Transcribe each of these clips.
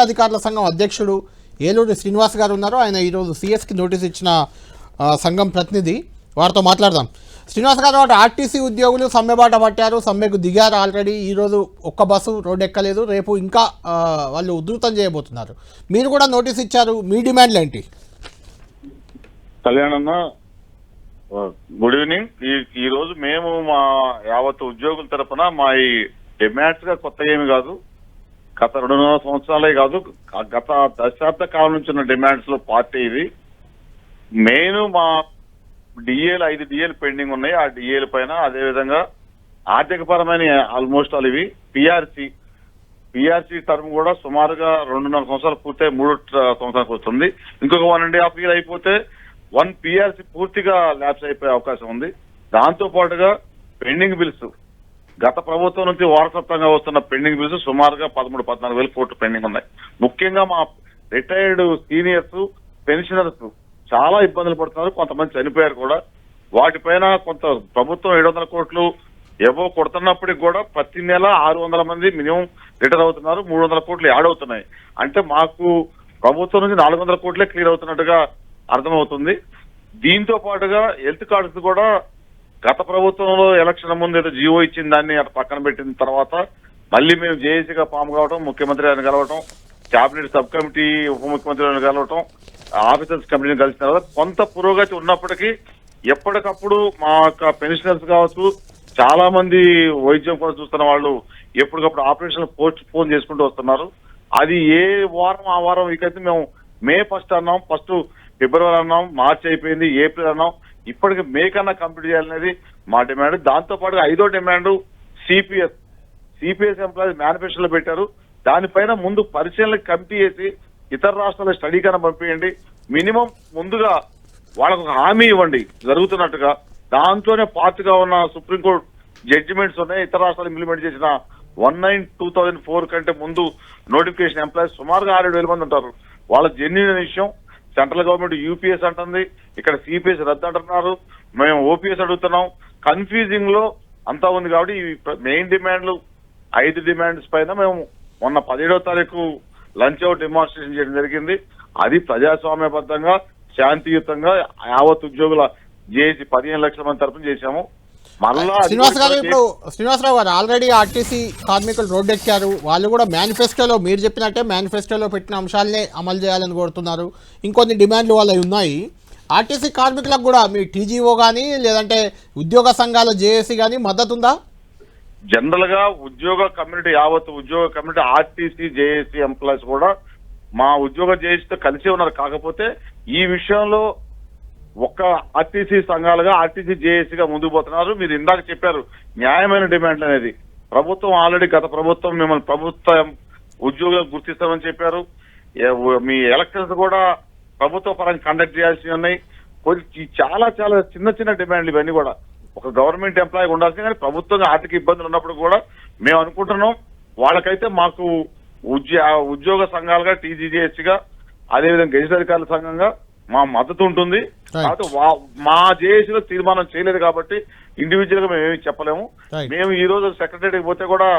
అధికారుల సంఘం అధ్యక్షుడు ఏలూరి శ్రీనివాస్ గారు ఉన్నారు. ఆయన ఈరోజు సిఎస్కి నోటీస్ ఇచ్చిన సంఘం ప్రతినిధి, వారితో మాట్లాడదాం. శ్రీనివాస్ గారు, ఆర్టీసీ ఉద్యోగులు సమ్మెబాట పట్టారు, సమ్మెకు దిగారు ఆల్రెడీ. ఈరోజు ఒక్క బస్సు రోడ్డు ఎక్కలేదు, రేపు ఇంకా వాళ్ళు ఉధృతం చేయబోతున్నారు. మీరు కూడా నోటీస్ ఇచ్చారు, మీ డిమాండ్లు ఏంటి? కళ్యాణన్న, గుడ్ ఈవినింగ్. ఈ రోజు మేము మా యావత్ ఉద్యోగుల తరఫున మా ఈ డిమాండ్స్ గా కొత్త ఏమి కాదు, గత 2.5 సంవత్సరాలే కాదు, గత దశాబ్ద కాలం నుంచి ఉన్న డిమాండ్స్ లో పార్టీ ఇది. మెయిన్ మా డిఏలు 5 డిఏలు పెండింగ్ ఉన్నాయి. ఆ డిఏల పైన అదేవిధంగా ఆర్థిక పరమైన ఆల్మోస్ట్ ఆల్ ఇవి పిఆర్సీ టర్మ్ కూడా సుమారుగా 2.5 సంవత్సరాలు పూర్తయి 3 సంవత్సరాలకు వస్తుంది. ఇంకొక 1.5 ఇయర్ అయిపోతే 1 పిఆర్సీ పూర్తిగా ల్యాప్స్ అయిపోయే అవకాశం ఉంది. దాంతో పాటుగా పెండింగ్ బిల్స్, గత ప్రభుత్వం నుంచి వారసత్వంగా వస్తున్న పెండింగ్ బిల్స్ సుమారుగా 13-14 కోట్లు పెండింగ్ ఉన్నాయి. ముఖ్యంగా మా రిటైర్డ్ సీనియర్స్, పెన్షనర్స్ చాలా ఇబ్బందులు పడుతున్నారు. కొంతమంది చనిపోయారు కూడా. వాటిపైన కొంత ప్రభుత్వం 700 కోట్లు ఏవో కొడుతున్నప్పటికి కూడా ప్రతి నెల 600 మంది మినిమం రిటైర్ అవుతున్నారు. 300 కోట్లు యాడ్ అవుతున్నాయి. అంటే మాకు ప్రభుత్వం నుంచి 400 కోట్లే క్లియర్ అవుతున్నట్టుగా అర్థమవుతుంది. దీంతో పాటుగా హెల్త్ కార్డ్స్ కూడా గత ప్రభుత్వంలో ఎలక్షన్ ముందు ఏదో జియో ఇచ్చిన దాన్ని అటు పక్కన పెట్టిన తర్వాత మళ్ళీ మేము జేఏసీగా ఫామ్ కావడం, ముఖ్యమంత్రి గారిని కలవటం, కేబినెట్ సబ్ కమిటీ, ఉప ముఖ్యమంత్రి గారిని కలవటం, ఆఫీసర్స్ కమిటీని కలిసిన తర్వాత కొంత పురోగతి ఉన్నప్పటికీ ఎప్పటికప్పుడు మా యొక్క పెన్షనర్స్ కావచ్చు, చాలా మంది వైద్యం కోసం చూస్తున్న వాళ్ళు ఎప్పటికప్పుడు ఆపరేషన్ పోస్ట్ పోన్ చేసుకుంటూ వస్తున్నారు. అది ఏ వారం ఆ వారం ఇకైతే మేము మే 1 అన్నాం, ఫిబ్రవరి అన్నాం, మార్చి అయిపోయింది, ఏప్రిల్ అన్నాం. ఇప్పటికి మే కన్నా కంప్లీట్ చేయాలనేది మా డిమాండ్. దాంతో పాటుగా 5వ డిమాండ్ సిపిఎస్ ఎంప్లాయీస్ మేనిఫెస్టోలో పెట్టారు. దానిపైన ముందు పరిశీలన కమిటీ వేసి ఇతర రాష్ట్రాల స్టడీ కన్నా పంపించండి. మినిమం ముందుగా వాళ్ళకు ఒక హామీ ఇవ్వండి జరుగుతున్నట్టుగా. దాంతోనే పార్ట్గా ఉన్న సుప్రీంకోర్టు జడ్జిమెంట్స్ ఉన్నాయి. ఇతర రాష్ట్రాలు ఇంప్లిమెంట్ చేసిన 19/2004 కంటే ముందు నోటిఫికేషన్ ఎంప్లాయీస్ సుమారుగా 6,000 మంది ఉంటారు. వాళ్ళ జెన్యూన్ విషయం. సెంట్రల్ గవర్నమెంట్ యూపీఎస్ అంటుంది, ఇక్కడ సిపిఎస్ రద్దు అంటున్నారు, మేము ఓపీఎస్ అడుగుతున్నాం. కన్ఫ్యూజింగ్ లో అంతా ఉంది. కాబట్టి ఈ మెయిన్ డిమాండ్లు 5 డిమాండ్స్ పైన మేము మొన్న 17వ తారీఖు లంచ్ అవుట్ డెమాన్స్ట్రేషన్ చేయడం జరిగింది. అది ప్రజాస్వామ్యబద్ధంగా, శాంతియుతంగా యావత్ ఉద్యోగుల జేఏసీ 15 లక్షల మంది తరఫున చేశాము. మళ్ళా శ్రీనివాసరావు గారు, ఆల్రెడీ ఆర్టీసీ కార్మికులు రోడ్డు ఎక్కారు. వాళ్ళు కూడా మేనిఫెస్టోలో, మీరు చెప్పినట్టే మేనిఫెస్టోలో పెట్టిన అంశాలనే అమలు చేయాలని కోరుతున్నారు. ఇంకొన్ని డిమాండ్లు వాళ్ళవి ఉన్నాయి. ఆర్టీసీ కార్మికులకు కూడా మీ టీజీఓ కానీ లేదంటే ఉద్యోగ సంఘాల జేఏసీ కానీ మద్దతు ఉందా? జనరల్ గా ఉద్యోగ కమ్యూనిటీ, యావత్ ఉద్యోగ కమ్యూనిటీ, ఆర్టీసీ జేఏసీ ఎంప్లాయీస్ కూడా మా ఉద్యోగ జేఏసీతో కలిసి ఉన్నారు. కాకపోతే ఈ విషయంలో ఒక్క ఆర్టీసీ సంఘాలుగా, ఆర్టీసీ జేఏసీగా ముందుకు పోతున్నారు. మీరు ఇందాక చెప్పారు న్యాయమైన డిమాండ్లు అనేది. ప్రభుత్వం ఆల్రెడీ, గత ప్రభుత్వం మిమ్మల్ని ప్రభుత్వ ఉద్యోగులకు గుర్తిస్తామని చెప్పారు. మీ ఎలక్షన్స్ కూడా ప్రభుత్వ పరంగా కండక్ట్ చేయాల్సి ఉన్నాయి. చాలా చాలా చిన్న డిమాండ్లు ఇవన్నీ కూడా. ఒక గవర్నమెంట్ ఎంప్లాయీ ఉండాల్సింది, కానీ ప్రభుత్వంగా ఆర్థిక ఇబ్బందులు ఉన్నప్పుడు కూడా మేము అనుకుంటున్నాం వాళ్ళకైతే మాకు ఉద్యోగ సంఘాలుగా, టీజీజేఏసీగా, అదేవిధంగా గెజిట్ అధికారుల సంఘంగా మా మద్దతు ఉంటుంది. కాబట్టి మా జేఏసీలో తీర్మానం చేయలేదు కాబట్టి ఇండివిజువల్ గా మేము ఏమి చెప్పలేము. మేము ఈ రోజు సెక్రటరీకి పోతే కూడా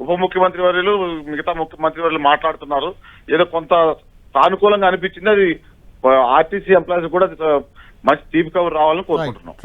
ఉప ముఖ్యమంత్రి వర్యులు, మిగతా ముఖ్యమంత్రి వర్యులు మాట్లాడుతున్నారు. ఏదో కొంత సానుకూలంగా అనిపించింది. అది ఆర్టీసీ ఎంప్లాయీస్ కూడా మంచి తీపి కబురు రావాలని కోరుకుంటున్నాం.